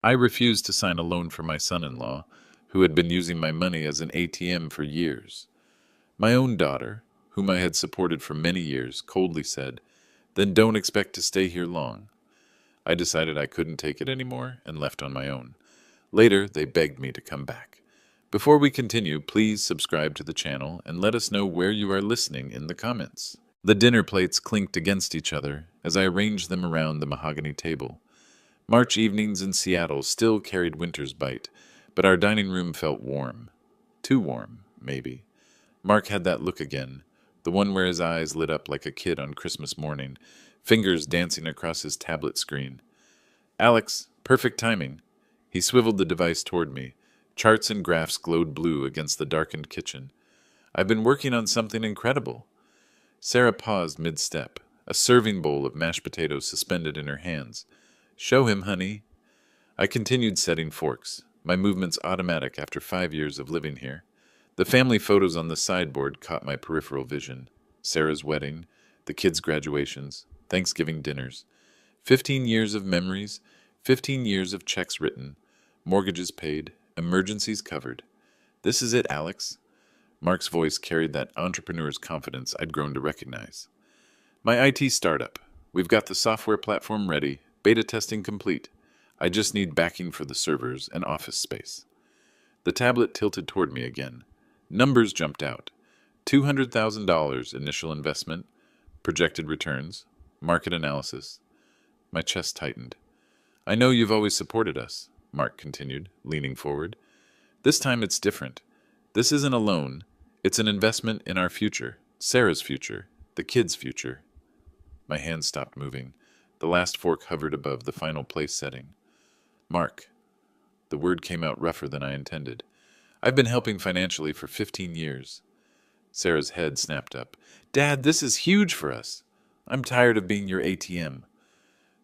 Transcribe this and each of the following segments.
I refused to sign a loan for my son-in-law, who had been using my money as an ATM for years. My own daughter, whom I had supported for many years, coldly said, "Then don't expect to stay here long." I decided I couldn't take it anymore and left on my own. Later, they begged me to come back. Before we continue, please subscribe to the channel and let us know where you are listening in the comments. The dinner plates clinked against each other as I arranged them around the mahogany table. March evenings in Seattle still carried winter's bite, but our dining room felt warm. Too warm, maybe. Mark had that look again, the one where his eyes lit up like a kid on Christmas morning, fingers dancing across his tablet screen. "Alex, perfect timing." He swiveled the device toward me. Charts and graphs glowed blue against the darkened kitchen. "I've been working on something incredible." Sarah paused mid-step, a serving bowl of mashed potatoes suspended in her hands. "Show him, honey." I continued setting forks, my movements automatic after 5 years of living here. The family photos on the sideboard caught my peripheral vision. Sarah's wedding, the kids' graduations, Thanksgiving dinners. 15 years of memories, 15 years of checks written, mortgages paid, emergencies covered. "This is it, Alex." Mark's voice carried that entrepreneur's confidence I'd grown to recognize. "My IT startup. We've got the software platform ready, beta testing complete. I just need backing for the servers and office space." The tablet tilted toward me again. Numbers jumped out. $200,000 initial investment, projected returns, market analysis. My chest tightened. "I know you've always supported us," Mark continued, leaning forward. "This time it's different. This isn't a loan. It's an investment in our future, Sarah's future, the kids' future." My hand stopped moving. The last fork hovered above the final place setting. "Mark." The word came out rougher than I intended. "I've been helping financially for 15 years. Sarah's head snapped up. "Dad, this is huge for us. I'm tired of being your ATM."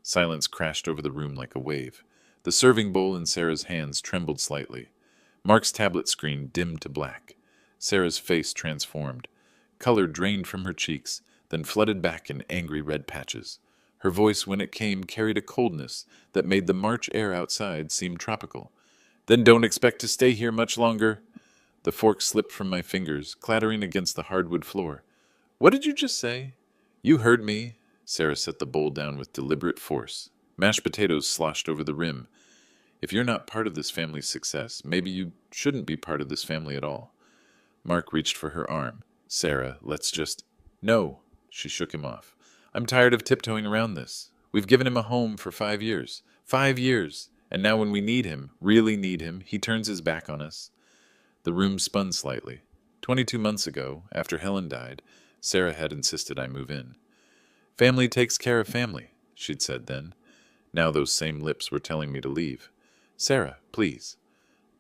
Silence crashed over the room like a wave. The serving bowl in Sarah's hands trembled slightly. Mark's tablet screen dimmed to black. Sarah's face transformed. Color drained from her cheeks, then flooded back in angry red patches. Her voice, when it came, carried a coldness that made the March air outside seem tropical. "Then don't expect to stay here much longer." The fork slipped from my fingers, clattering against the hardwood floor. "What did you just say?" "You heard me." Sarah set the bowl down with deliberate force. Mashed potatoes sloshed over the rim. "If you're not part of this family's success, maybe you shouldn't be part of this family at all." Mark reached for her arm. "Sarah, let's just—" "No." She shook him off. "I'm tired of tiptoeing around this. We've given him a home for 5 years. 5 years! And now when we need him, really need him, he turns his back on us." The room spun slightly. 22 months ago, after Helen died, Sarah had insisted I move in. "Family takes care of family," she'd said then. Now those same lips were telling me to leave. "Sarah, please."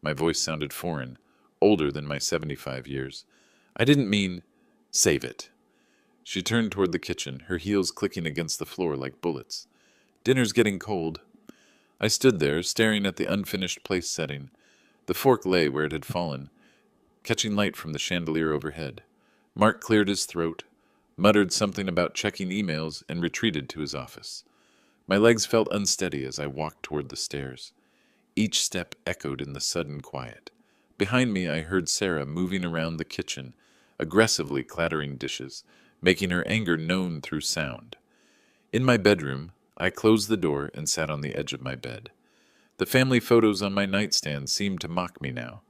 My voice sounded foreign, older than my 75 years. "I didn't mean—" "Save it." She turned toward the kitchen, her heels clicking against the floor like bullets. "Dinner's getting cold." I stood there, staring at the unfinished place setting. The fork lay where it had fallen, catching light from the chandelier overhead. Mark cleared his throat, muttered something about checking emails, and retreated to his office. My legs felt unsteady as I walked toward the stairs. Each step echoed in the sudden quiet. Behind me I heard Sarah moving around the kitchen, aggressively clattering dishes, making her anger known through sound. In my bedroom, I closed the door and sat on the edge of my bed. The family photos on my nightstand seemed to mock me now.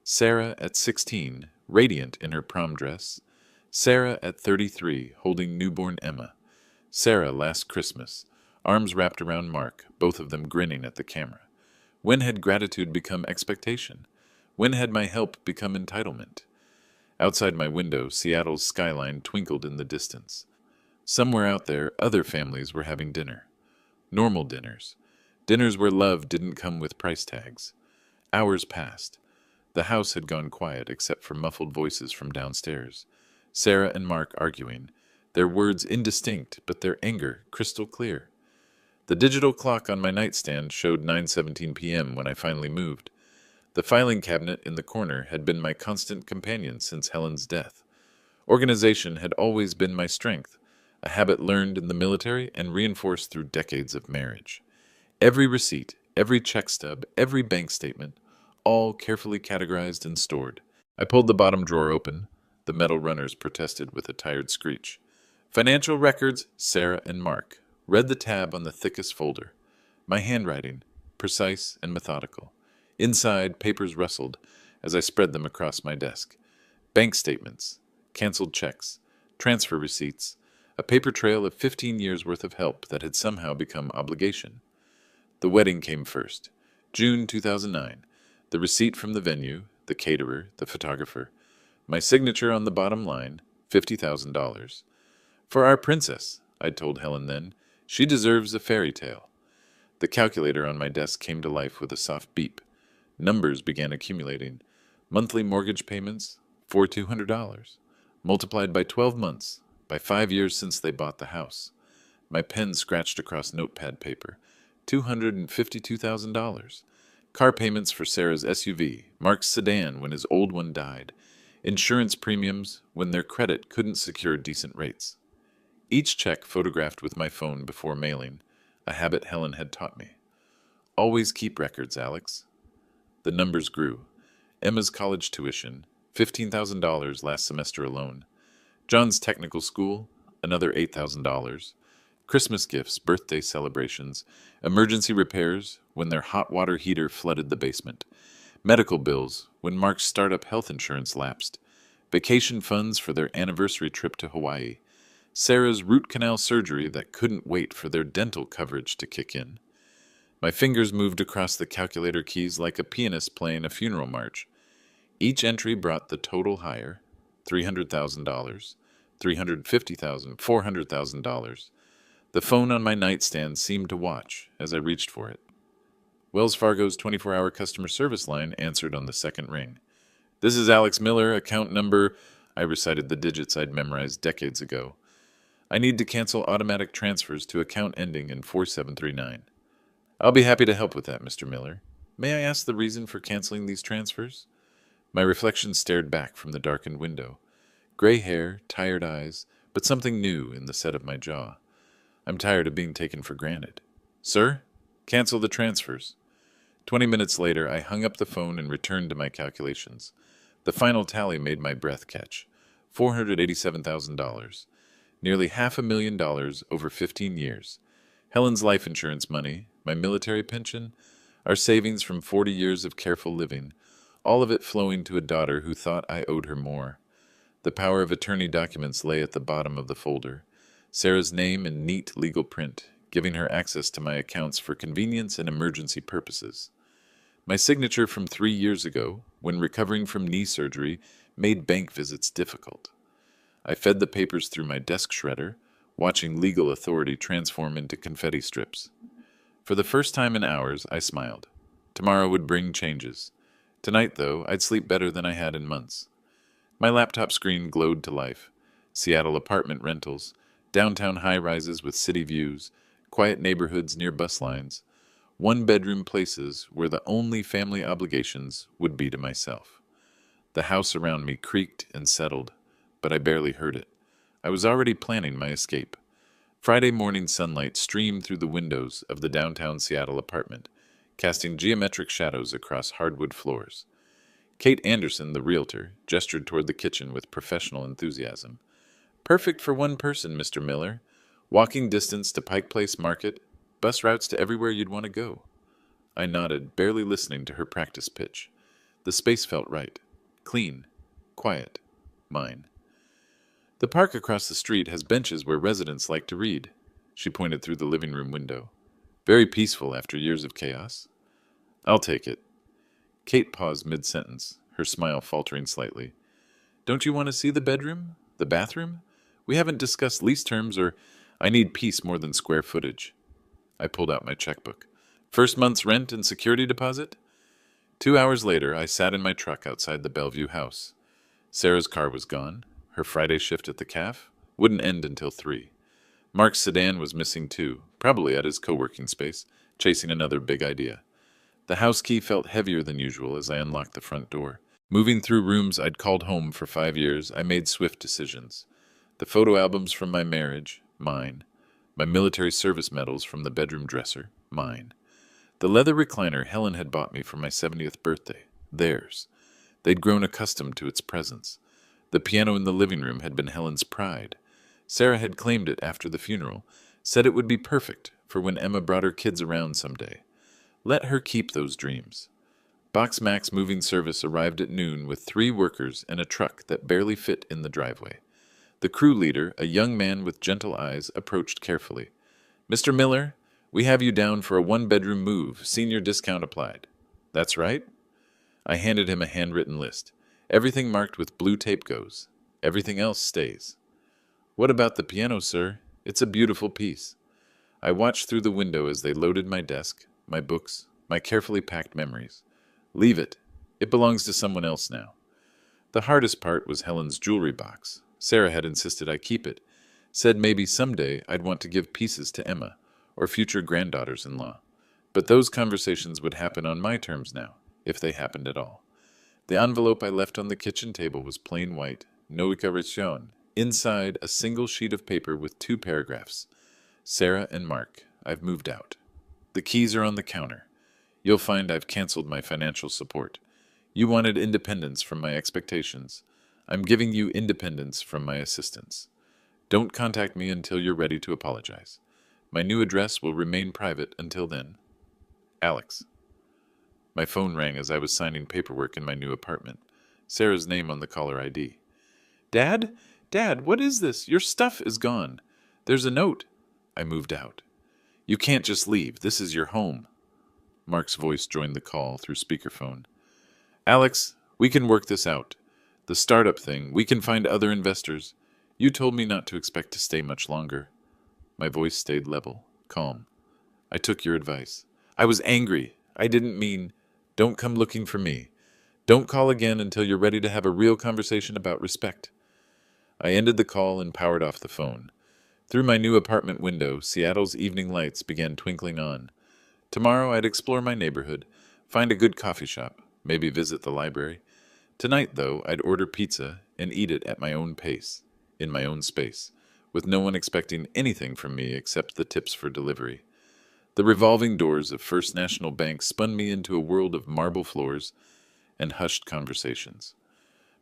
Sarah at 16, radiant in her prom dress. Sarah at 33, holding newborn Emma. Sarah last Christmas, arms wrapped around Mark, both of them grinning at the camera. When had gratitude become expectation? When had my help become entitlement? Outside my window, Seattle's skyline twinkled in the distance. Somewhere out there, other families were having dinner. Normal dinners. Dinners where love didn't come with price tags. Hours passed. The house had gone quiet except for muffled voices from downstairs. Sarah and Mark arguing, their words indistinct, but their anger crystal clear. The digital clock on my nightstand showed 9:17 p.m. when I finally moved. The filing cabinet in the corner had been my constant companion since Helen's death. Organization had always been my strength, a habit learned in the military and reinforced through decades of marriage. Every receipt, every check stub, every bank statement, all carefully categorized and stored. I pulled the bottom drawer open. The metal runners protested with a tired screech. Financial records, Sarah and Mark. Read the tab on the thickest folder. My handwriting, precise and methodical. Inside, papers rustled as I spread them across my desk. Bank statements, canceled checks, transfer receipts, a paper trail of 15 years' worth of help that had somehow become obligation. The wedding came first. June 2009. The receipt from the venue, the caterer, the photographer. My signature on the bottom line, $50,000. For our princess, I'd told Helen then. She deserves a fairy tale. The calculator on my desk came to life with a soft beep. Numbers began accumulating. Monthly mortgage payments, $4,200. Multiplied by 12 months, by 5 years since they bought the house. My pen scratched across notepad paper. $252,000. Car payments for Sarah's SUV, Mark's sedan when his old one died. Insurance premiums when their credit couldn't secure decent rates. Each check photographed with my phone before mailing, a habit Helen had taught me. Always keep records, Alex. The numbers grew. Emma's college tuition, $15,000 last semester alone. John's technical school, another $8,000. Christmas gifts, birthday celebrations, emergency repairs when their hot water heater flooded the basement. Medical bills when Mark's startup health insurance lapsed. Vacation funds for their anniversary trip to Hawaii. Sarah's root canal surgery that couldn't wait for their dental coverage to kick in. My fingers moved across the calculator keys like a pianist playing a funeral march. Each entry brought the total higher, $300,000, $350,000, $400,000. The phone on my nightstand seemed to watch as I reached for it. Wells Fargo's 24-hour customer service line answered on the second ring. "This is Alex Miller, account number—" I recited the digits I'd memorized decades ago. "I need to cancel automatic transfers to account ending in 4739. "I'll be happy to help with that, Mr. Miller. May I ask the reason for canceling these transfers?" My reflection stared back from the darkened window. Gray hair, tired eyes, but something new in the set of my jaw. "I'm tired of being taken for granted." "Sir, cancel the transfers." 20 minutes later, I hung up the phone and returned to my calculations. The final tally made my breath catch. $487,000. Nearly $500,000 over 15 years. Helen's life insurance money, my military pension, our savings from 40 years of careful living, all of it flowing to a daughter who thought I owed her more. The power of attorney documents lay at the bottom of the folder. Sarah's name in neat legal print, giving her access to my accounts for convenience and emergency purposes. My signature from 3 years ago, when recovering from knee surgery, made bank visits difficult. I fed the papers through my desk shredder, watching legal authority transform into confetti strips. For the first time in hours, I smiled. Tomorrow would bring changes. Tonight, though, I'd sleep better than I had in months. My laptop screen glowed to life. Seattle apartment rentals, downtown high-rises with city views, quiet neighborhoods near bus lines, one-bedroom places where the only family obligations would be to myself. The house around me creaked and settled, but I barely heard it. I was already planning my escape. Friday morning sunlight streamed through the windows of the downtown Seattle apartment, casting geometric shadows across hardwood floors. Kate Anderson, the realtor, gestured toward the kitchen with professional enthusiasm. "Perfect for one person, Mr. Miller. Walking distance to Pike Place Market, bus routes to everywhere you'd want to go." I nodded, barely listening to her practice pitch. The space felt right. Clean. Quiet. Mine. "The park across the street has benches where residents like to read." She pointed through the living room window. "Very peaceful after years of chaos." "I'll take it." Kate paused mid-sentence, her smile faltering slightly. "Don't you want to see the bedroom? The bathroom? We haven't discussed lease terms or—" "I need peace more than square footage." I pulled out my checkbook. "First month's rent and security deposit?" 2 hours later, I sat in my truck outside the Bellevue house. Sarah's car was gone. Her Friday shift at the CAF wouldn't end until 3. Mark's sedan was missing too, probably at his co-working space, chasing another big idea. The house key felt heavier than usual as I unlocked the front door. Moving through rooms I'd called home for 5 years, I made swift decisions. The photo albums from my marriage, mine. My military service medals from the bedroom dresser, mine. The leather recliner Helen had bought me for my 70th birthday. Theirs. They'd grown accustomed to its presence. The piano in the living room had been Helen's pride. Sarah had claimed it after the funeral, said it would be perfect for when Emma brought her kids around someday. Let her keep those dreams. Box Max moving service arrived at noon with 3 workers and a truck that barely fit in the driveway. The crew leader, a young man with gentle eyes, approached carefully. "Mr. Miller, we have you down for a 1-bedroom move, senior discount applied." "That's right." I handed him a handwritten list. "Everything marked with blue tape goes. Everything else stays." "What about the piano, sir? It's a beautiful piece." I watched through the window as they loaded my desk, my books, my carefully packed memories. "Leave it. It belongs to someone else now." The hardest part was Helen's jewelry box. Sarah had insisted I keep it, said maybe someday I'd want to give pieces to Emma or future granddaughters-in-law. But those conversations would happen on my terms now, if they happened at all. The envelope I left on the kitchen table was plain white, no retribution. Inside, a single sheet of paper with 2 paragraphs. "Sarah and Mark, I've moved out. The keys are on the counter. You'll find I've canceled my financial support. You wanted independence from my expectations. I'm giving you independence from my assistance. Don't contact me until you're ready to apologize. My new address will remain private until then. Alex." My phone rang as I was signing paperwork in my new apartment. Sarah's name on the caller ID. "Dad? Dad, what is this? Your stuff is gone. There's a note." I moved out. "You can't just leave. This is your home." Mark's voice joined the call through speakerphone. "Alex, we can work this out. The startup thing, we can find other investors. You told me not to expect to stay much longer." My voice stayed level, calm. "I took your advice. I was angry. I didn't mean. Don't come looking for me. Don't call again until you're ready to have a real conversation about respect." I ended the call and powered off the phone. Through my new apartment window, Seattle's evening lights began twinkling on. Tomorrow I'd explore my neighborhood, find a good coffee shop, maybe visit the library. Tonight, though, I'd order pizza and eat it at my own pace, in my own space, with no one expecting anything from me except the tips for delivery. The revolving doors of First National Bank spun me into a world of marble floors and hushed conversations.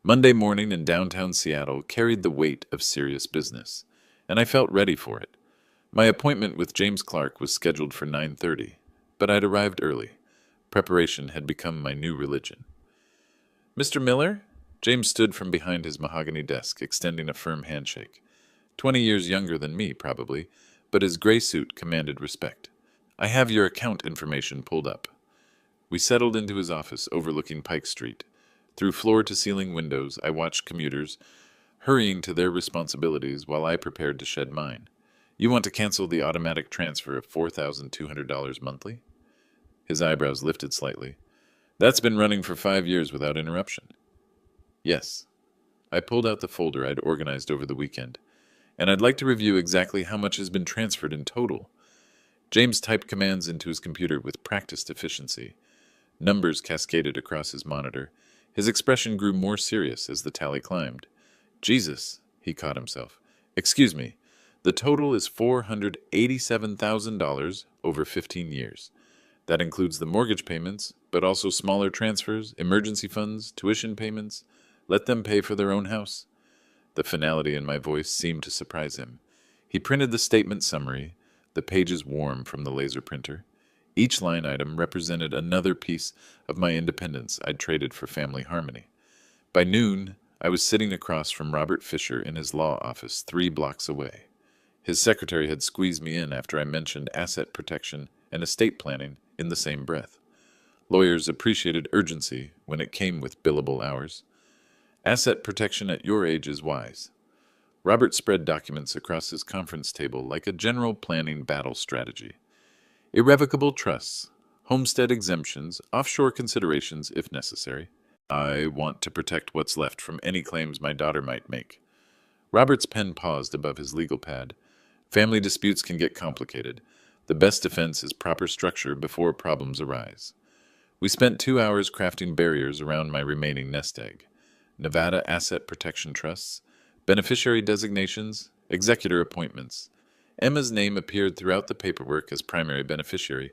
Monday morning in downtown Seattle carried the weight of serious business, and I felt ready for it. My appointment with James Clark was scheduled for 9:30, but I'd arrived early. Preparation had become my new religion. "Mr. Miller?" James stood from behind his mahogany desk, extending a firm handshake. 20 years younger than me, probably, but his gray suit commanded respect. "I have your account information pulled up." We settled into his office overlooking Pike Street. Through floor-to-ceiling windows, I watched commuters hurrying to their responsibilities while I prepared to shed mine. "You want to cancel the automatic transfer of $4,200 monthly?" His eyebrows lifted slightly. "That's been running for 5 years without interruption." "Yes." I pulled out the folder I'd organized over the weekend. "And I'd like to review exactly how much has been transferred in total." James typed commands into his computer with practiced efficiency. Numbers cascaded across his monitor. His expression grew more serious as the tally climbed. "Jesus," he caught himself. "Excuse me. The total is $487,000 over 15 years. That includes the mortgage payments, but also smaller transfers, emergency funds, tuition payments. Let them pay for their own house." The finality in my voice seemed to surprise him. He printed the statement summary, the pages warm from the laser printer. Each line item represented another piece of my independence I'd traded for family harmony. By noon, I was sitting across from Robert Fisher in his law office 3 blocks away. His secretary had squeezed me in after I mentioned asset protection and estate planning in the same breath. Lawyers appreciated urgency when it came with billable hours. "Asset protection at your age is wise." Robert spread documents across his conference table like a general planning battle strategy. "Irrevocable trusts, homestead exemptions, offshore considerations if necessary. I want to protect what's left from any claims my daughter might make." Robert's pen paused above his legal pad. "Family disputes can get complicated. The best defense is proper structure before problems arise." We spent 2 hours crafting barriers around my remaining nest egg. Nevada Asset Protection Trusts, beneficiary designations, executor appointments. Emma's name appeared throughout the paperwork as primary beneficiary.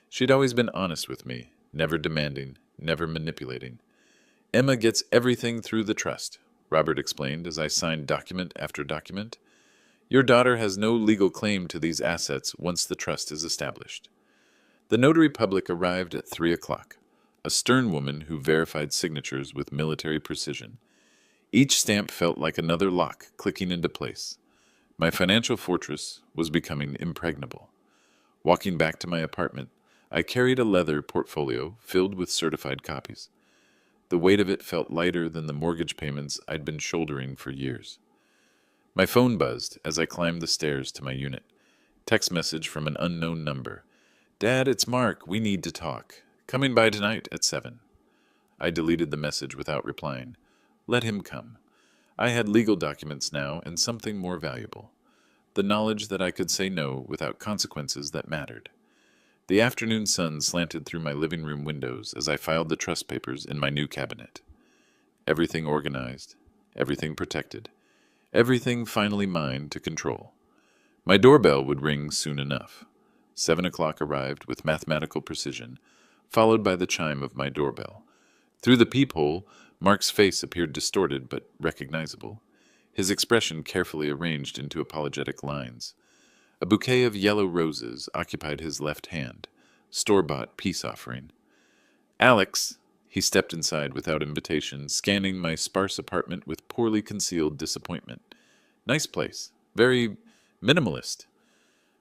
She'd always been honest with me, never demanding, never manipulating. Emma gets everything through the trust, Robert explained as I signed document after document. Your daughter has no legal claim to these assets once the trust is established. The notary public arrived at 3 o'clock, a stern woman who verified signatures with military precision. Each stamp felt like another lock clicking into place. My financial fortress was becoming impregnable. Walking back to my apartment, I carried a leather portfolio filled with certified copies. The weight of it felt lighter than the mortgage payments I'd been shouldering for years. My phone buzzed as I climbed the stairs to my unit. Text message from an unknown number. Dad, it's Mark. We need to talk. Coming by tonight at 7. I deleted the message without replying. Let him come. I had legal documents now and something more valuable. The knowledge that I could say no without consequences that mattered. The afternoon sun slanted through my living room windows as I filed the trust papers in my new cabinet. Everything organized, everything protected, everything finally mine to control. My doorbell would ring soon enough. 7 o'clock arrived with mathematical precision, followed by the chime of my doorbell. Through the peephole, Mark's face appeared distorted but recognizable, his expression carefully arranged into apologetic lines. A bouquet of yellow roses occupied his left hand, store-bought peace offering. Alex, he stepped inside without invitation, scanning my sparse apartment with poorly concealed disappointment. Nice place, very minimalist.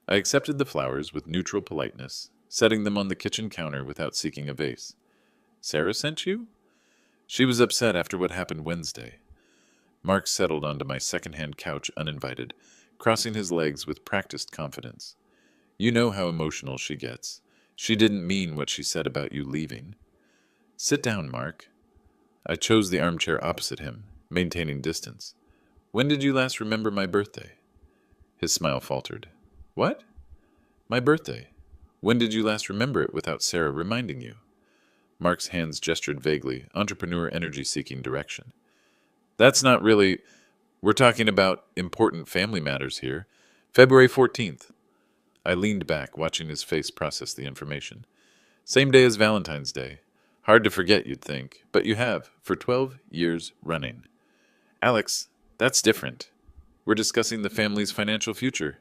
I accepted the flowers with neutral politeness, setting them on the kitchen counter without seeking a vase. Sarah sent you? She was upset after what happened Wednesday. Mark settled onto my second-hand couch uninvited, crossing his legs with practiced confidence. You know how emotional she gets. She didn't mean what she said about you leaving. Sit down, Mark. I chose the armchair opposite him, maintaining distance. When did you last remember my birthday? His smile faltered. What? My birthday. When did you last remember it without Sarah reminding you? Mark's hands gestured vaguely, entrepreneur energy-seeking direction. That's not really... We're talking about important family matters here. February 14th. I leaned back, watching his face process the information. Same day as Valentine's Day. Hard to forget, you'd think, but you have, for 12 years running. Alex, that's different. We're discussing the family's financial future.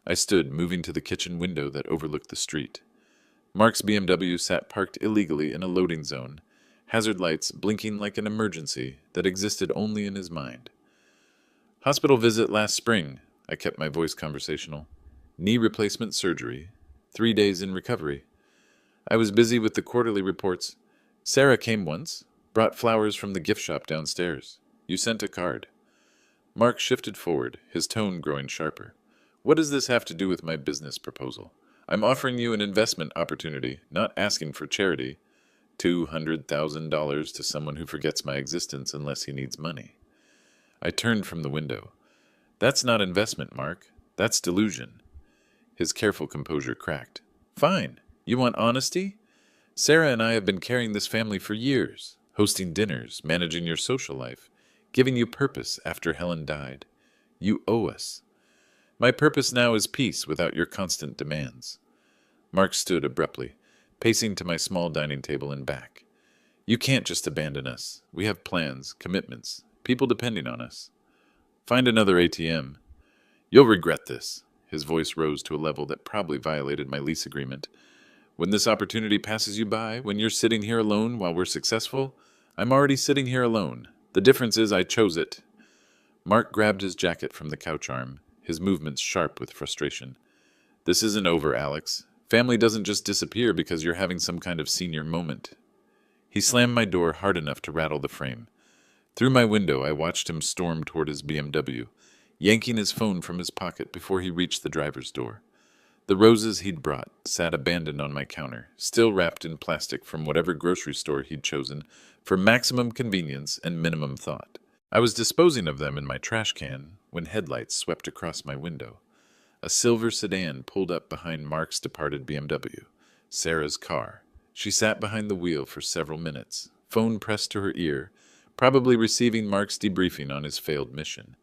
I stood, moving to the kitchen window that overlooked the street. Mark's BMW sat parked illegally in a loading zone, hazard lights blinking like an emergency that existed only in his mind. Hospital visit last spring, I kept my voice conversational. Knee replacement surgery. 3 days in recovery. I was busy with the quarterly reports. Sarah came once, brought flowers from the gift shop downstairs. You sent a card. Mark shifted forward, his tone growing sharper. What does this have to do with my business proposal? I'm offering you an investment opportunity, not asking for charity. $200,000 to someone who forgets my existence unless he needs money. I turned from the window. That's not investment, Mark. That's delusion. His careful composure cracked. Fine. You want honesty? Sarah and I have been carrying this family for years, hosting dinners, managing your social life, giving you purpose after Helen died. You owe us. My purpose now is peace without your constant demands. Mark stood abruptly, pacing to my small dining table and back. You can't just abandon us. We have plans, commitments, people depending on us. Find another ATM. You'll regret this. His voice rose to a level that probably violated my lease agreement. When this opportunity passes you by, when you're sitting here alone while we're successful, I'm already sitting here alone. The difference is I chose it. Mark grabbed his jacket from the couch arm, his movements sharp with frustration. This isn't over, Alex. Family doesn't just disappear because you're having some kind of senior moment. He slammed my door hard enough to rattle the frame. Through my window, I watched him storm toward his BMW, yanking his phone from his pocket before he reached the driver's door. The roses he'd brought sat abandoned on my counter, still wrapped in plastic from whatever grocery store he'd chosen for maximum convenience and minimum thought. I was disposing of them in my trash can when headlights swept across my window. A silver sedan pulled up behind Mark's departed BMW, Sarah's car. She sat behind the wheel for several minutes, phone pressed to her ear, probably receiving Mark's debriefing on his failed mission.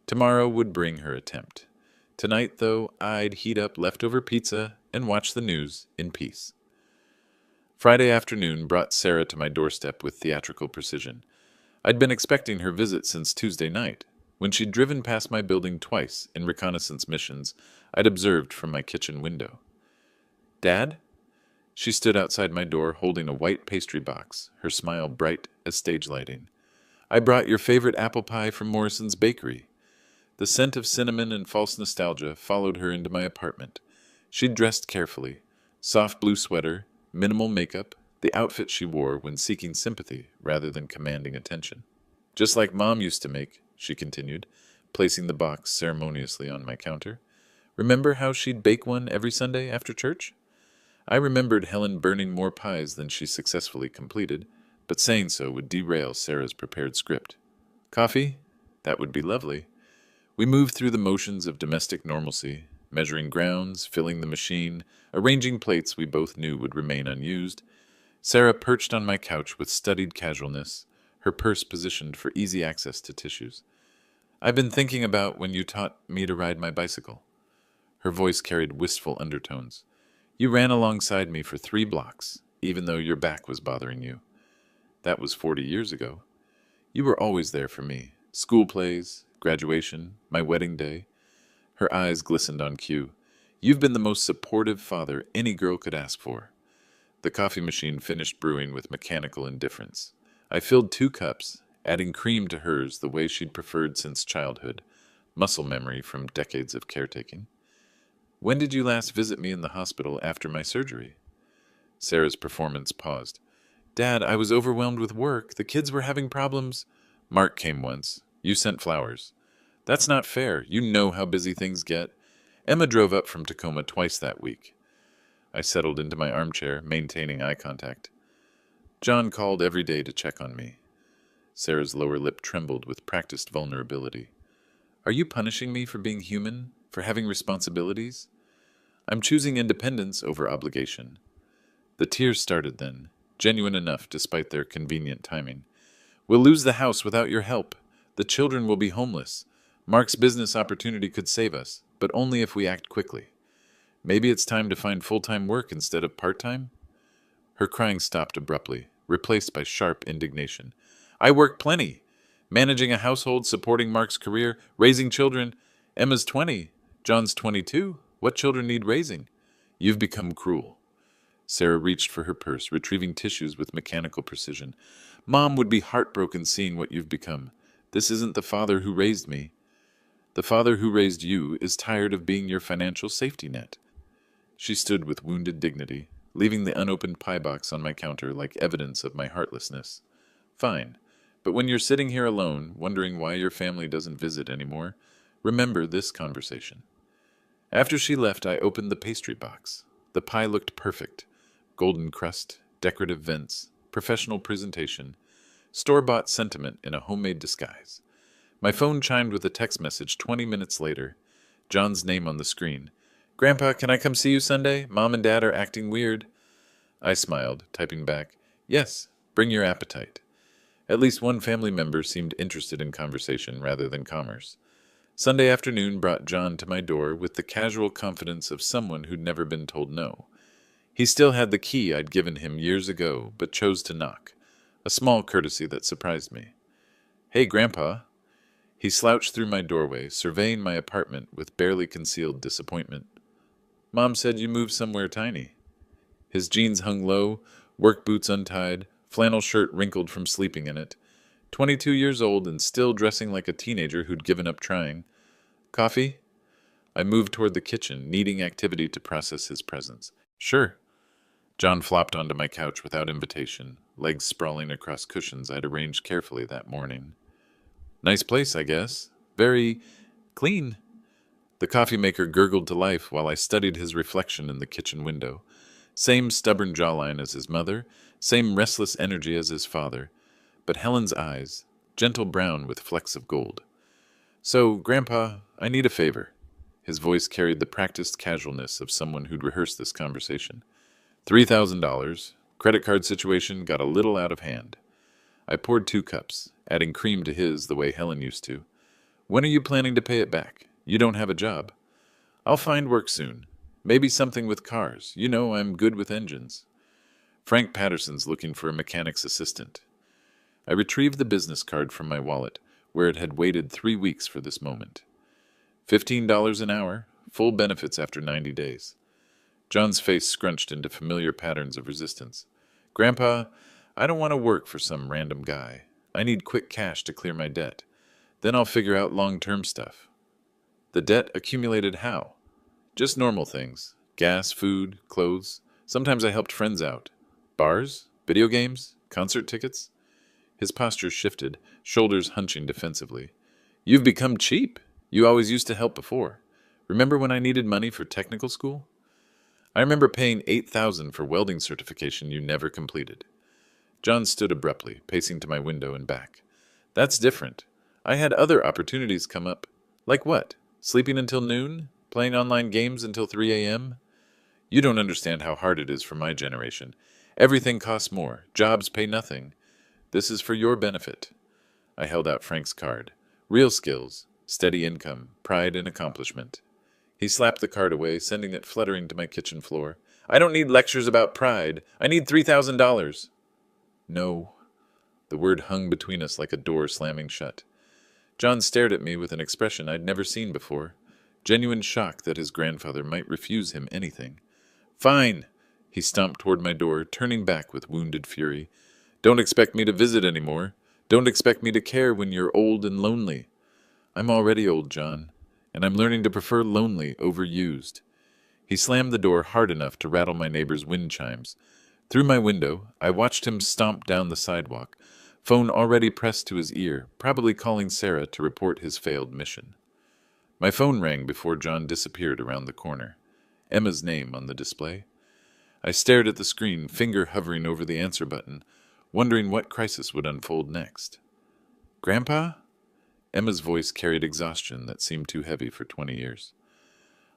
Tomorrow would bring her attempt. Tonight, though, I'd heat up leftover pizza and watch the news in peace. Friday afternoon brought Sarah to my doorstep with theatrical precision. I'd been expecting her visit since Tuesday night. When she'd driven past my building twice in reconnaissance missions, I'd observed from my kitchen window. Dad? She stood outside my door holding a white pastry box, her smile bright as stage lighting. I brought your favorite apple pie from Morrison's bakery. The scent of cinnamon and false nostalgia followed her into my apartment. She'd dressed carefully. Soft blue sweater, minimal makeup, the outfit she wore when seeking sympathy rather than commanding attention. Just like Mom used to make, she continued, placing the box ceremoniously on my counter. Remember how she'd bake one every Sunday after church? I remembered Helen burning more pies than she successfully completed, but saying so would derail Sarah's prepared script. Coffee? That would be lovely. We moved through the motions of domestic normalcy, measuring grounds, filling the machine, arranging plates we both knew would remain unused. Sarah perched on my couch with studied casualness, her purse positioned for easy access to tissues. I've been thinking about when you taught me to ride my bicycle. Her voice carried wistful undertones. You ran alongside me for 3 blocks, even though your back was bothering you. That was 40 years ago. You were always there for me. School plays, graduation, my wedding day. Her eyes glistened on cue. You've been the most supportive father any girl could ask for. The coffee machine finished brewing with mechanical indifference. I filled 2 cups, adding cream to hers the way she'd preferred since childhood, muscle memory from decades of caretaking. When did you last visit me in the hospital after my surgery? Sarah's performance paused. Dad, I was overwhelmed with work. The kids were having problems. Mark came once. You sent flowers. That's not fair. You know how busy things get. Emma drove up from Tacoma twice that week. I settled into my armchair, maintaining eye contact. John called every day to check on me. Sarah's lower lip trembled with practiced vulnerability. Are you punishing me for being human? For having responsibilities? I'm choosing independence over obligation. The tears started then, genuine enough despite their convenient timing. We'll lose the house without your help. The children will be homeless. Mark's business opportunity could save us, but only if we act quickly. Maybe it's time to find full-time work instead of part-time? Her crying stopped abruptly, replaced by sharp indignation. I work plenty. Managing a household, supporting Mark's career, raising children. Emma's 20. John's 22. What children need raising? You've become cruel. Sarah reached for her purse, retrieving tissues with mechanical precision. Mom would be heartbroken seeing what you've become. This isn't the father who raised me. The father who raised you is tired of being your financial safety net. She stood with wounded dignity, leaving the unopened pie box on my counter like evidence of my heartlessness. Fine, but when you're sitting here alone, wondering why your family doesn't visit anymore, remember this conversation. After she left, I opened the pastry box. The pie looked perfect. Golden crust, decorative vents, professional presentation, store-bought sentiment in a homemade disguise. My phone chimed with a text message 20 minutes later. John's name on the screen. Grandpa, can I come see you Sunday? Mom and Dad are acting weird. I smiled, typing back, Yes, bring your appetite. At least one family member seemed interested in conversation rather than commerce. Sunday afternoon brought John to my door with the casual confidence of someone who'd never been told no. He still had the key I'd given him years ago, but chose to knock, a small courtesy that surprised me. Hey, Grandpa. He slouched through my doorway, surveying my apartment with barely concealed disappointment. Mom said you moved somewhere tiny. His jeans hung low, work boots untied, flannel shirt wrinkled from sleeping in it. 22 years old and still dressing like a teenager who'd given up trying. Coffee? I moved toward the kitchen, needing activity to process his presence. Sure. John flopped onto my couch without invitation, legs sprawling across cushions I'd arranged carefully that morning. Nice place, I guess. Very clean. The coffee maker gurgled to life while I studied his reflection in the kitchen window. Same stubborn jawline as his mother, same restless energy as his father, but Helen's eyes, gentle brown with flecks of gold. So, Grandpa, I need a favor. His voice carried the practiced casualness of someone who'd rehearsed this conversation. $3,000. Credit card situation got a little out of hand. I poured 2 cups, adding cream to his the way Helen used to. When are you planning to pay it back? You don't have a job. I'll find work soon. Maybe something with cars. You know, I'm good with engines. Frank Patterson's looking for a mechanic's assistant. I retrieved the business card from my wallet, where it had waited 3 weeks for this moment. $15 an hour, full benefits after 90 days. John's face scrunched into familiar patterns of resistance. Grandpa, I don't want to work for some random guy. I need quick cash to clear my debt. Then I'll figure out long-term stuff. The debt accumulated how? Just normal things. Gas, food, clothes. Sometimes I helped friends out. Bars? Video games? Concert tickets? His posture shifted, shoulders hunching defensively. You've become cheap. You always used to help before. Remember when I needed money for technical school? I remember paying $8,000 for welding certification you never completed. John stood abruptly, pacing to my window and back. That's different. I had other opportunities come up. Like what? Sleeping until noon? Playing online games until 3 a.m.? You don't understand how hard it is for my generation. Everything costs more. Jobs pay nothing. This is for your benefit. I held out Frank's card. Real skills, steady income, pride and accomplishment. He slapped the card away, sending it fluttering to my kitchen floor. I don't need lectures about pride. I need $3,000. No. The word hung between us like a door slamming shut. John stared at me with an expression I'd never seen before. Genuine shock that his grandfather might refuse him anything. Fine. He stomped toward my door, turning back with wounded fury. Don't expect me to visit anymore. Don't expect me to care when you're old and lonely. I'm already old, John, and I'm learning to prefer lonely over used. He slammed the door hard enough to rattle my neighbor's wind chimes. Through my window, I watched him stomp down the sidewalk, phone already pressed to his ear, probably calling Sarah to report his failed mission. My phone rang before John disappeared around the corner. Emma's name on the display. I stared at the screen, finger hovering over the answer button, wondering what crisis would unfold next. Grandpa? Emma's voice carried exhaustion that seemed too heavy for 20 years.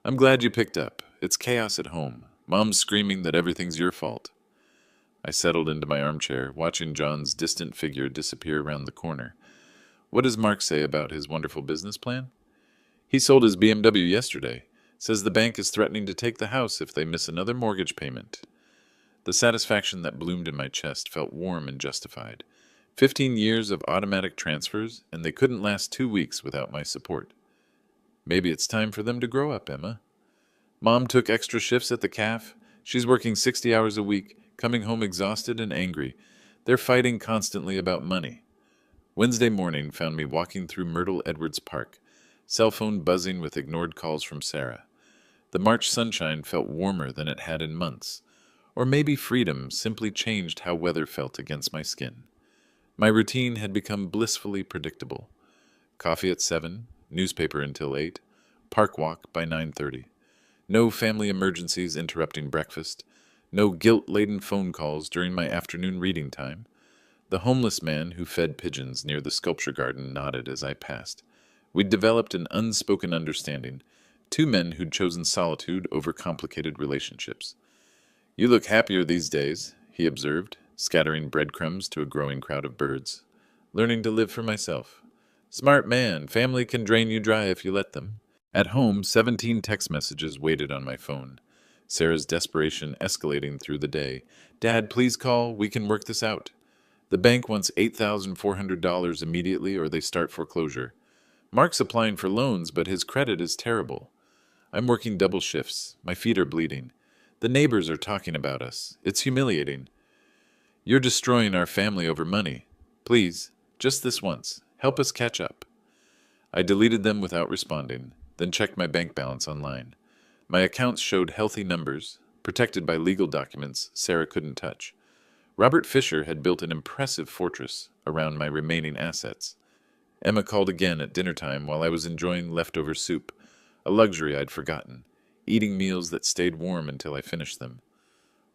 I'm glad you picked up. It's chaos at home. Mom's screaming that everything's your fault. I settled into my armchair, watching John's distant figure disappear around the corner. What does Mark say about his wonderful business plan? He sold his BMW yesterday. Says the bank is threatening to take the house if they miss another mortgage payment. The satisfaction that bloomed in my chest felt warm and justified. 15 years of automatic transfers, and they couldn't last 2 weeks without my support. Maybe it's time for them to grow up, Emma. Mom took extra shifts at the CAF. She's working 60 hours a week, coming home exhausted and angry. They're fighting constantly about money. Wednesday morning found me walking through Myrtle Edwards Park, cell phone buzzing with ignored calls from Sarah. The March sunshine felt warmer than it had in months, or maybe freedom simply changed how weather felt against my skin. My routine had become blissfully predictable. Coffee at 7, newspaper until 8, park walk by 9:30. No family emergencies interrupting breakfast, no guilt-laden phone calls during my afternoon reading time. The homeless man who fed pigeons near the sculpture garden nodded as I passed. We'd developed an unspoken understanding, two men who'd chosen solitude over complicated relationships. You look happier these days, he observed, scattering breadcrumbs to a growing crowd of birds. Learning to live for myself. Smart man, family can drain you dry if you let them. At home, 17 text messages waited on my phone. Sarah's desperation escalating through the day. Dad, please call, we can work this out. The bank wants $8,400 immediately or they start foreclosure. Mark's applying for loans, but his credit is terrible. I'm working double shifts. My feet are bleeding. The neighbors are talking about us. It's humiliating. You're destroying our family over money. Please, just this once, help us catch up. I deleted them without responding, then checked my bank balance online. My accounts showed healthy numbers, protected by legal documents Sarah couldn't touch. Robert Fisher had built an impressive fortress around my remaining assets. Emma called again at dinner time while I was enjoying leftover soup, a luxury I'd forgotten, eating meals that stayed warm until I finished them.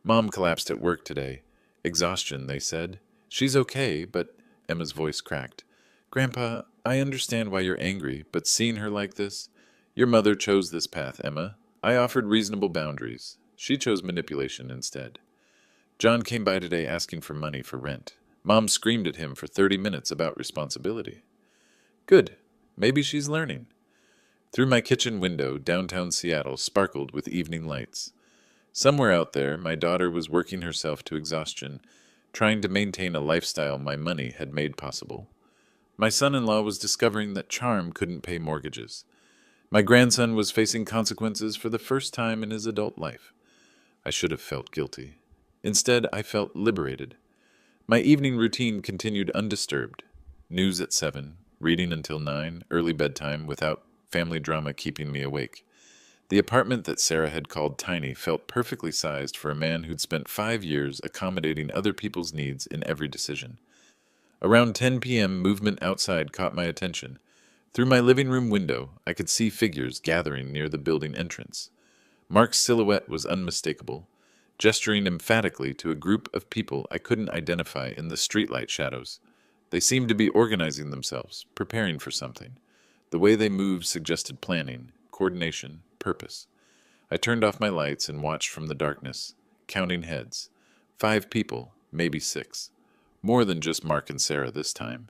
Mom collapsed at work today. Exhaustion, they said. She's okay, but Emma's voice cracked. Grandpa, I understand why you're angry, but seeing her like this, your mother chose this path, Emma. I offered reasonable boundaries. She chose manipulation instead. John came by today asking for money for rent. Mom screamed at him for 30 minutes about responsibility. Good. Maybe she's learning. Through my kitchen window, downtown Seattle sparkled with evening lights. Somewhere out there, my daughter was working herself to exhaustion, trying to maintain a lifestyle my money had made possible. My son-in-law was discovering that charm couldn't pay mortgages. My grandson was facing consequences for the first time in his adult life. I should have felt guilty. Instead, I felt liberated. My evening routine continued undisturbed. News at 7, reading until 9, early bedtime without family drama keeping me awake. The apartment that Sarah had called tiny felt perfectly sized for a man who'd spent 5 years accommodating other people's needs in every decision. Around 10 p.m., movement outside caught my attention. Through my living room window, I could see figures gathering near the building entrance. Mark's silhouette was unmistakable, gesturing emphatically to a group of people I couldn't identify in the streetlight shadows. They seemed to be organizing themselves, preparing for something. The way they moved suggested planning, coordination, purpose. I turned off my lights and watched from the darkness, counting heads. 5 people, maybe 6. More than just Mark and Sarah this time.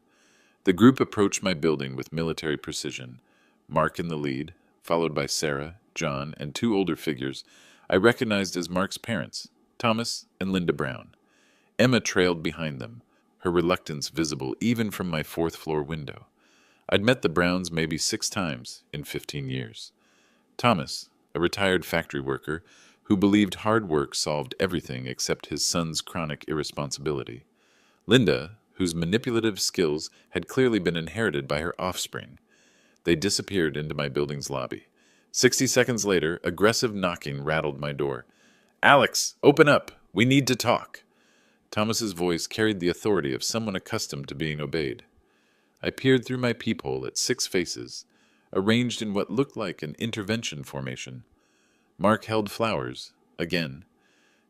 The group approached my building with military precision. Mark in the lead, followed by Sarah, John, and 2 older figures I recognized as Mark's parents, Thomas and Linda Brown. Emma trailed behind them, her reluctance visible even from my 4th-floor window. I'd met the Browns maybe 6 times in 15 years. Thomas, a retired factory worker who believed hard work solved everything except his son's chronic irresponsibility. Linda, whose manipulative skills had clearly been inherited by her offspring. They disappeared into my building's lobby. 60 seconds later, aggressive knocking rattled my door. "Alex, open up! We need to talk!" Thomas's voice carried the authority of someone accustomed to being obeyed. I peered through my peephole at 6 faces, arranged in what looked like an intervention formation. Mark held flowers, again.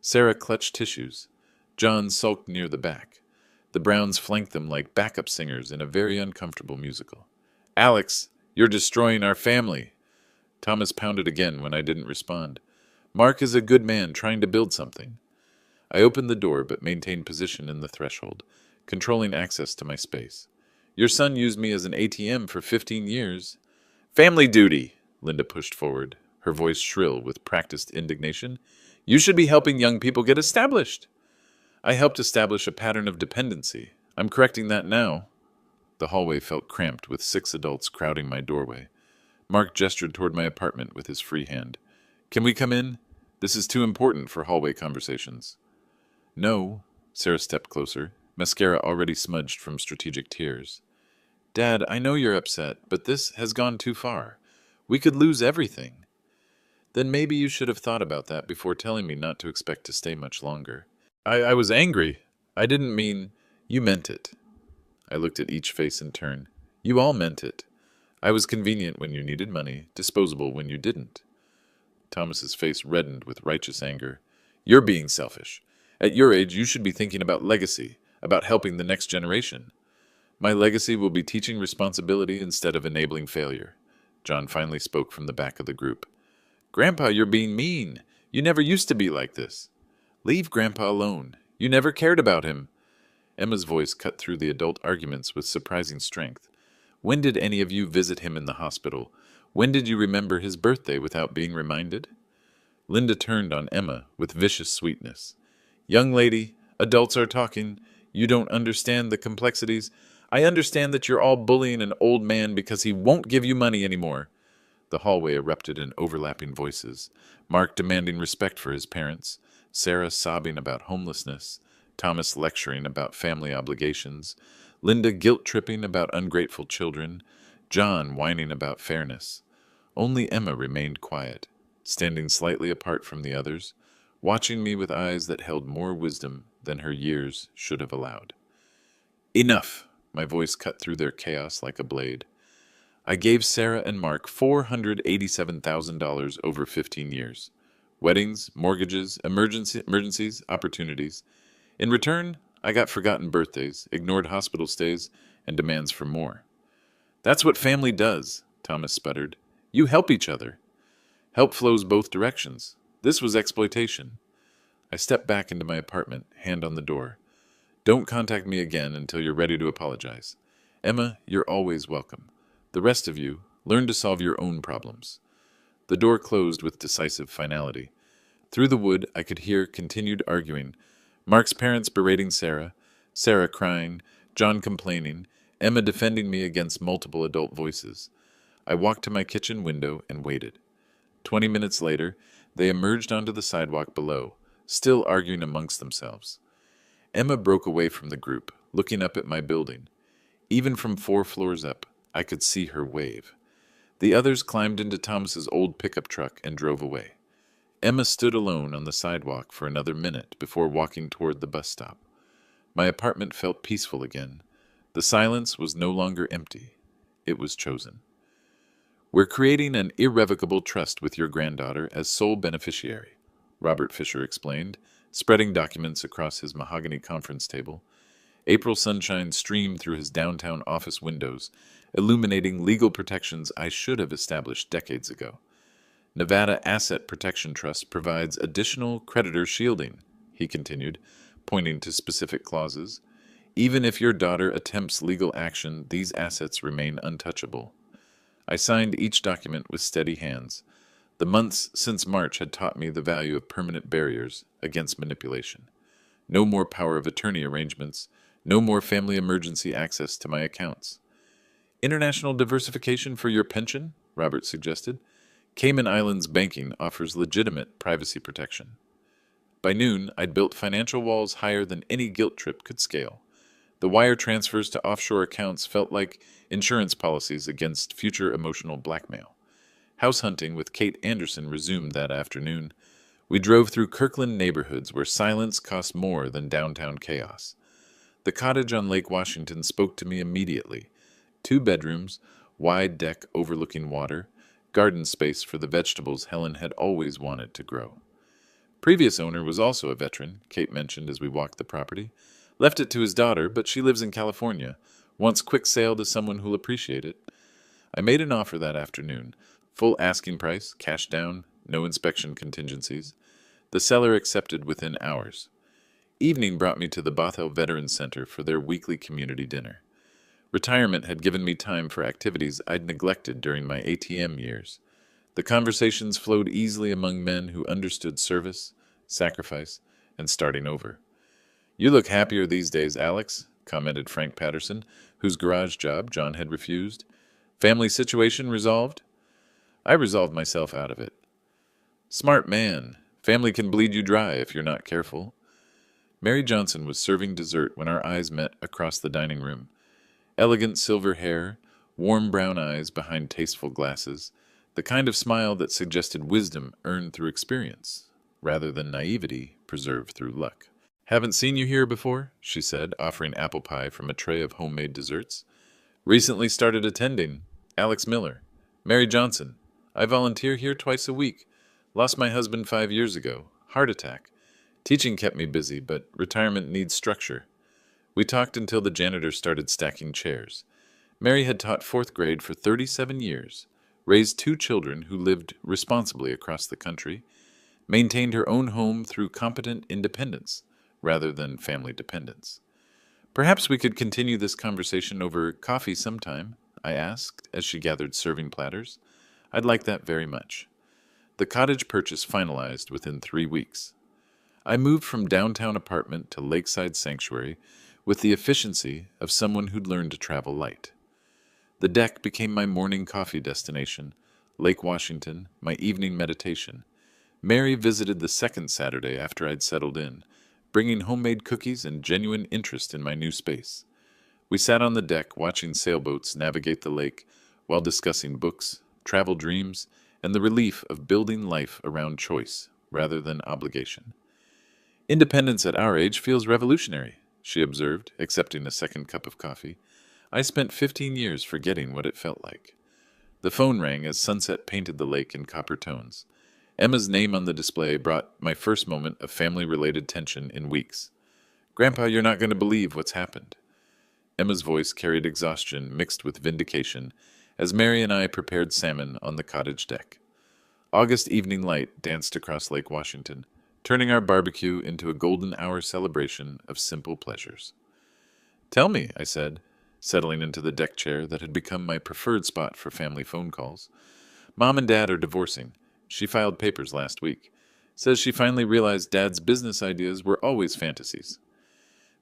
Sarah clutched tissues. John sulked near the back. The Browns flanked them like backup singers in a very uncomfortable musical. "Alex, you're destroying our family!" Thomas pounded again when I didn't respond. "Mark is a good man trying to build something." I opened the door but maintained position in the threshold, controlling access to my space. "Your son used me as an ATM for 15 years. "Family duty," Linda pushed forward, her voice shrill with practiced indignation. "You should be helping young people get established." I helped establish a pattern of dependency. I'm correcting that now. The hallway felt cramped with 6 adults crowding my doorway. Mark gestured toward my apartment with his free hand. "Can we come in? This is too important for hallway conversations." "No." Sarah stepped closer, mascara already smudged from strategic tears. "Dad, I know you're upset, but this has gone too far. We could lose everything." "Then maybe you should have thought about that before telling me not to expect to stay much longer." I was angry. I didn't mean... You meant it." I looked at each face in turn. "You all meant it. I was convenient when you needed money, disposable when you didn't." Thomas's face reddened with righteous anger. "You're being selfish. At your age, you should be thinking about legacy, about helping the next generation." "My legacy will be teaching responsibility instead of enabling failure." John finally spoke from the back of the group. "Grandpa, you're being mean. You never used to be like this." "Leave Grandpa alone. You never cared about him." Emma's voice cut through the adult arguments with surprising strength. "When did any of you visit him in the hospital? When did you remember his birthday without being reminded?" Linda turned on Emma with vicious sweetness. "Young lady, adults are talking. You don't understand the complexities. I understand that you're all bullying an old man because he won't give you money anymore." The hallway erupted in overlapping voices. Mark demanding respect for his parents, Sarah sobbing about homelessness, Thomas lecturing about family obligations, Linda guilt-tripping about ungrateful children, John whining about fairness. Only Emma remained quiet, standing slightly apart from the others, watching me with eyes that held more wisdom than her years should have allowed. "Enough!" My voice cut through their chaos like a blade. "I gave Sarah and Mark $487,000 over 15 years. Weddings, mortgages, emergencies, opportunities. In return, I got forgotten birthdays, ignored hospital stays, and demands for more." "That's what family does," Thomas sputtered. "You help each other." "Help flows both directions. This was exploitation." I stepped back into my apartment, hand on the door. "Don't contact me again until you're ready to apologize. Emma, you're always welcome. The rest of you, Learn to solve your own problems. The door closed with decisive finality. Through the wood, I could hear continued arguing. Mark's parents berating Sarah, Sarah crying, John complaining, Emma defending me against multiple adult voices. I walked to my kitchen window and waited. 20 minutes later, they emerged onto the sidewalk below, still arguing amongst themselves. Emma broke away from the group, looking up at my building. Even from 4 floors up, I could see her wave. The others climbed into Thomas's old pickup truck and drove away. Emma stood alone on the sidewalk for another minute before walking toward the bus stop. My apartment felt peaceful again. The silence was no longer empty. It was chosen. We're creating an irrevocable trust with your granddaughter as sole beneficiary, Robert Fisher explained, spreading documents across his mahogany conference table. April sunshine streamed through his downtown office windows, illuminating legal protections I should have established decades ago. Nevada Asset Protection Trust provides additional creditor shielding, he continued, pointing to specific clauses. Even if your daughter attempts legal action, these assets remain untouchable. I signed each document with steady hands. The months since March had taught me the value of permanent barriers against manipulation. No more power of attorney arrangements, no more family emergency access to my accounts. International diversification for your pension, Robert suggested. Cayman Islands banking offers legitimate privacy protection. By noon, I'd built financial walls higher than any guilt trip could scale. The wire transfers to offshore accounts felt like insurance policies against future emotional blackmail. House hunting with Kate Anderson resumed that afternoon. We drove through Kirkland neighborhoods where silence cost more than downtown chaos. The cottage on Lake Washington spoke to me immediately. 2 bedrooms, wide deck overlooking water, garden space for the vegetables Helen had always wanted to grow. Previous owner was also a veteran, Kate mentioned as we walked the property. Left it to his daughter, but she lives in California. Wants quick sale to someone who'll appreciate it. I made an offer that afternoon. Full asking price, cash down, no inspection contingencies. The seller accepted within hours. Evening brought me to the Bothell Veterans Center for their weekly community dinner. Retirement had given me time for activities I'd neglected during my ATM years. The conversations flowed easily among men who understood service, sacrifice, and starting over. "You look happier these days, Alex," commented Frank Patterson, whose garage job John had refused. "Family situation resolved?" "I resolved myself out of it." "Smart man. Family can bleed you dry if you're not careful." Mary Johnson was serving dessert when our eyes met across the dining room. Elegant silver hair, warm brown eyes behind tasteful glasses, the kind of smile that suggested wisdom earned through experience, rather than naivety preserved through luck. "Haven't seen you here before," she said, offering apple pie from a tray of homemade desserts. "Recently started attending. Alex Miller. Mary Johnson. I volunteer here twice a week. Lost my husband 5 years ago. Heart attack. Teaching kept me busy, but retirement needs structure." We talked until the janitor started stacking chairs. Mary had taught 4th grade for 37 years, raised 2 children who lived responsibly across the country, maintained her own home through competent independence rather than family dependence. "Perhaps we could continue this conversation over coffee sometime," I asked as she gathered serving platters. "I'd like that very much." The cottage purchase finalized within 3 weeks. I moved from downtown apartment to lakeside sanctuary with the efficiency of someone who'd learned to travel light. The deck became my morning coffee destination, Lake Washington, my evening meditation. Mary visited the second Saturday after I'd settled in, bringing homemade cookies and genuine interest in my new space. We sat on the deck watching sailboats navigate the lake while discussing books, travel dreams, and the relief of building life around choice rather than obligation. "Independence at our age feels revolutionary," she observed, accepting a second cup of coffee. "I spent 15 years forgetting what it felt like." The phone rang as sunset painted the lake in copper tones. Emma's name on the display brought my first moment of family-related tension in weeks. "Grandpa, you're not going to believe what's happened." Emma's voice carried exhaustion mixed with vindication as Mary and I prepared salmon on the cottage deck. August evening light danced across Lake Washington, turning our barbecue into a golden hour celebration of simple pleasures. "Tell me," I said. settling into the deck chair that had become my preferred spot for family phone calls. Mom and Dad are divorcing. She filed papers last week. Says she finally realized Dad's business ideas were always fantasies.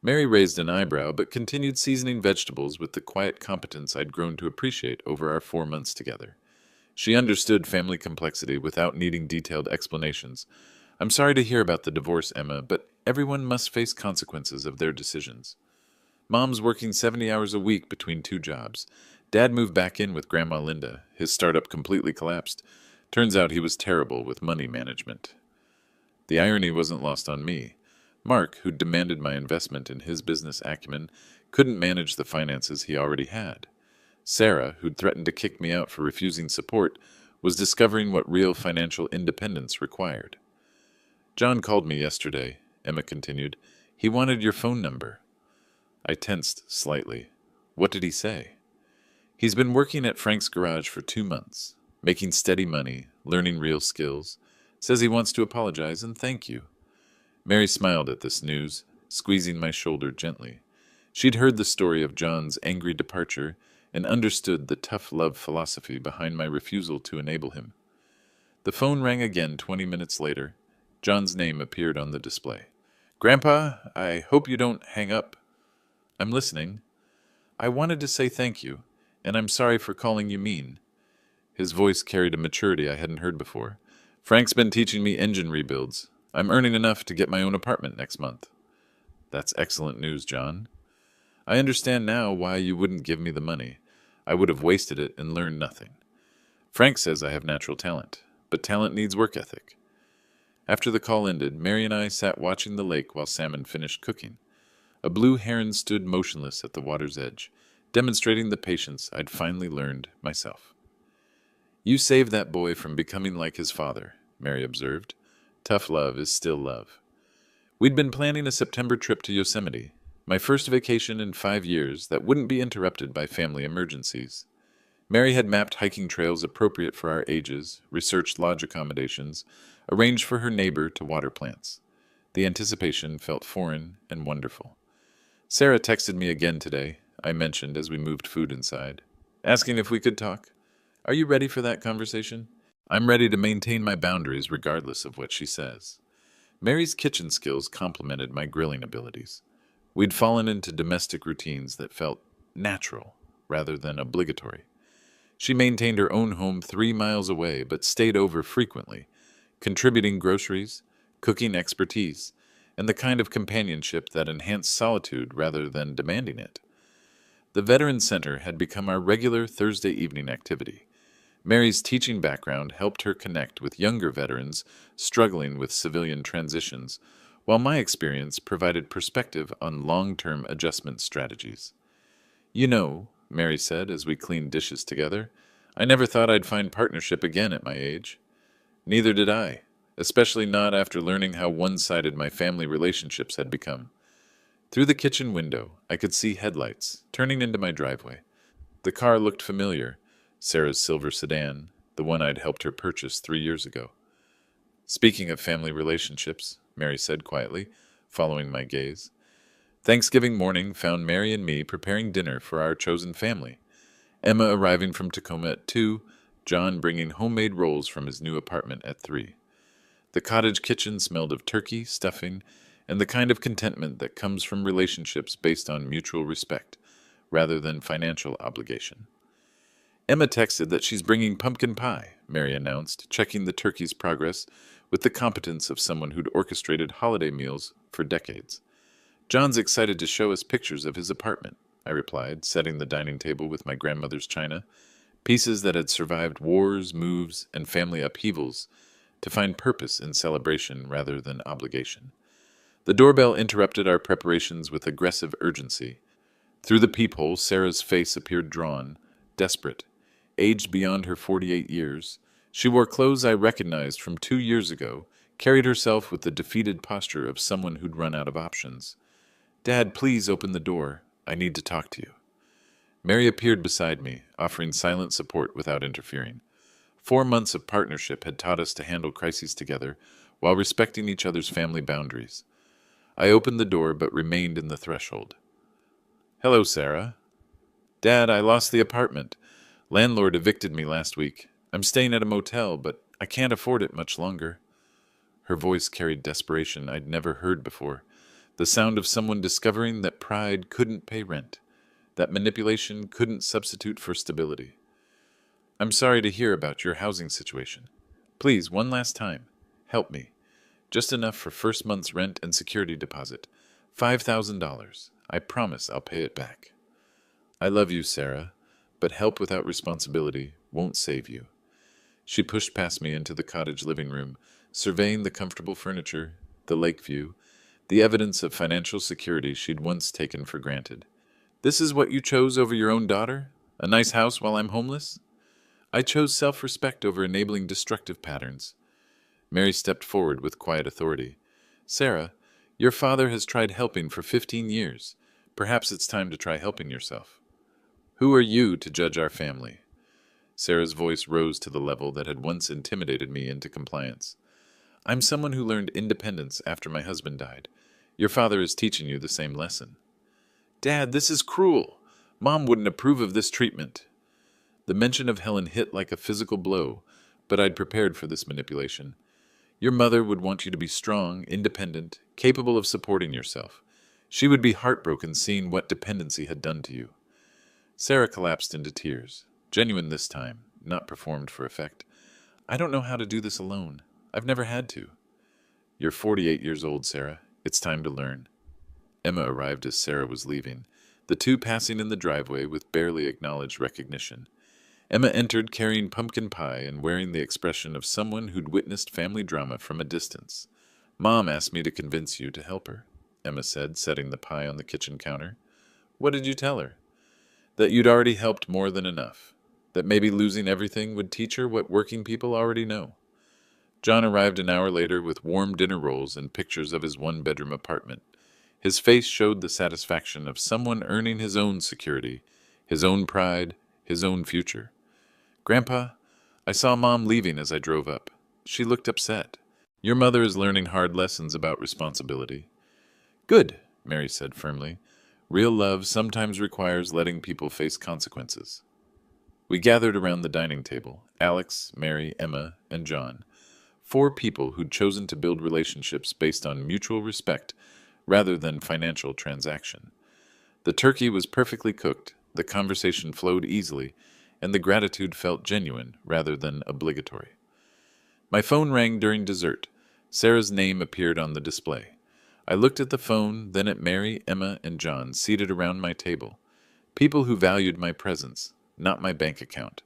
Mary raised an eyebrow, but continued seasoning vegetables with the quiet competence I'd grown to appreciate over our 4 months together. She understood family complexity without needing detailed explanations. I'm sorry to hear about the divorce, Emma, but everyone must face consequences of their decisions. Mom's working 70 hours a week between two jobs. Dad moved back in with Grandma Linda. His startup completely collapsed. Turns out he was terrible with money management. The irony wasn't lost on me. Mark, who demanded my investment in his business acumen, couldn't manage the finances he already had. Sarah, who'd threatened to kick me out for refusing support, was discovering what real financial independence required. John called me yesterday, Emma continued. He wanted your phone number. I tensed slightly. What did he say? He's been working at Frank's garage for 2 months, making steady money, learning real skills. Says he wants to apologize and thank you. Mary smiled at this news, squeezing my shoulder gently. She'd heard the story of John's angry departure and understood the tough love philosophy behind my refusal to enable him. The phone rang again 20 minutes later. John's name appeared on the display. Grandpa, I hope you don't hang up. I'm listening. I wanted to say thank you, and I'm sorry for calling you mean. His voice carried a maturity I hadn't heard before. Frank's been teaching me engine rebuilds. I'm earning enough to get my own apartment next month. That's excellent news, John. I understand now why you wouldn't give me the money. I would have wasted it and learned nothing. Frank says I have natural talent, but talent needs work ethic. After the call ended, Mary and I sat watching the lake while Salmon finished cooking. A blue heron stood motionless at the water's edge, demonstrating the patience I'd finally learned myself. You saved that boy from becoming like his father, Mary observed. Tough love is still love. We'd been planning a September trip to Yosemite, my first vacation in 5 years that wouldn't be interrupted by family emergencies. Mary had mapped hiking trails appropriate for our ages, researched lodge accommodations, arranged for her neighbor to water plants. The anticipation felt foreign and wonderful. Sarah texted me again today, I mentioned as we moved food inside, asking if we could talk. Are you ready for that conversation? I'm ready to maintain my boundaries regardless of what she says. Mary's kitchen skills complemented my grilling abilities. We'd fallen into domestic routines that felt natural rather than obligatory. She maintained her own home 3 miles away but stayed over frequently, contributing groceries, cooking expertise, and the kind of companionship that enhanced solitude rather than demanding it. The Veteran Center had become our regular Thursday evening activity. Mary's teaching background helped her connect with younger veterans struggling with civilian transitions, while my experience provided perspective on long-term adjustment strategies. You know, Mary said as we cleaned dishes together, I never thought I'd find partnership again at my age. Neither did I, especially not after learning how one-sided my family relationships had become. Through the kitchen window, I could see headlights turning into my driveway. The car looked familiar, Sarah's silver sedan, the one I'd helped her purchase 3 years ago. Speaking of family relationships, Mary said quietly, following my gaze. Thanksgiving morning found Mary and me preparing dinner for our chosen family. Emma arriving from Tacoma at 2, John bringing homemade rolls from his new apartment at 3. The cottage kitchen smelled of turkey, stuffing, and the kind of contentment that comes from relationships based on mutual respect, rather than financial obligation. Emma texted that she's bringing pumpkin pie, Mary announced, checking the turkey's progress with the competence of someone who'd orchestrated holiday meals for decades. John's excited to show us pictures of his apartment, I replied, setting the dining table with my grandmother's china, pieces that had survived wars, moves, and family upheavals, to find purpose in celebration rather than obligation. The doorbell interrupted our preparations with aggressive urgency. Through the peephole, Sarah's face appeared drawn, desperate. Aged beyond her 48 years, she wore clothes I recognized from 2 years ago, carried herself with the defeated posture of someone who'd run out of options. Dad, please open the door. I need to talk to you. Mary appeared beside me, offering silent support without interfering. 4 months of partnership had taught us to handle crises together while respecting each other's family boundaries. I opened the door but remained in the threshold. Hello, Sarah. Dad, I lost the apartment. Landlord evicted me last week. I'm staying at a motel, but I can't afford it much longer. Her voice carried desperation I'd never heard before, the sound of someone discovering that pride couldn't pay rent, that manipulation couldn't substitute for stability. I'm sorry to hear about your housing situation. Please, one last time, help me. Just enough for first month's rent and security deposit. $5,000. I promise I'll pay it back. I love you, Sarah, but help without responsibility won't save you. She pushed past me into the cottage living room, surveying the comfortable furniture, the lake view, the evidence of financial security she'd once taken for granted. This is what you chose over your own daughter? A nice house while I'm homeless? I chose self-respect over enabling destructive patterns. Mary stepped forward with quiet authority. Sarah, your father has tried helping for 15 years. Perhaps it's time to try helping yourself. Who are you to judge our family? Sarah's voice rose to the level that had once intimidated me into compliance. I'm someone who learned independence after my husband died. Your father is teaching you the same lesson. Dad, this is cruel. Mom wouldn't approve of this treatment. The mention of Helen hit like a physical blow, but I'd prepared for this manipulation. Your mother would want you to be strong, independent, capable of supporting yourself. She would be heartbroken seeing what dependency had done to you. Sarah collapsed into tears, genuine this time, not performed for effect. I don't know how to do this alone. I've never had to. You're 48 years old, Sarah. It's time to learn. Emma arrived as Sarah was leaving, the two passing in the driveway with barely acknowledged recognition. Emma entered carrying pumpkin pie and wearing the expression of someone who'd witnessed family drama from a distance. Mom asked me to convince you to help her, Emma said, setting the pie on the kitchen counter. What did you tell her? That you'd already helped more than enough. That maybe losing everything would teach her what working people already know. John arrived an hour later with warm dinner rolls and pictures of his one-bedroom apartment. His face showed the satisfaction of someone earning his own security, his own pride, his own future. Grandpa, I saw Mom leaving as I drove up. She looked upset. Your mother is learning hard lessons about responsibility. Good, Mary said firmly. Real love sometimes requires letting people face consequences. We gathered around the dining table, Alex, Mary, Emma, and John. 4 people who'd chosen to build relationships based on mutual respect rather than financial transaction. The turkey was perfectly cooked, the conversation flowed easily, and the gratitude felt genuine rather than obligatory. My phone rang during dessert. Sarah's name appeared on the display. I looked at the phone, then at Mary, Emma, and John seated around my table. People who valued my presence, not my bank account.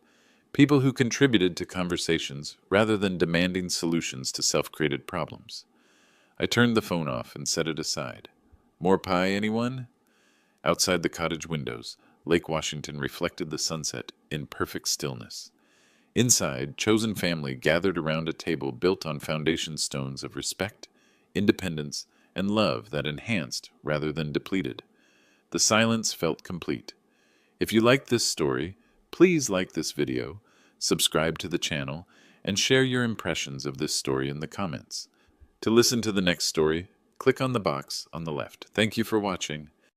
People who contributed to conversations rather than demanding solutions to self-created problems. I turned the phone off and set it aside. More pie, anyone? Outside the cottage windows, Lake Washington reflected the sunset in perfect stillness. Inside, chosen family gathered around a table built on foundation stones of respect, independence, and love that enhanced rather than depleted. The silence felt complete. If you liked this story, please like this video, subscribe to the channel, and share your impressions of this story in the comments. To listen to the next story, click on the box on the left. Thank you for watching.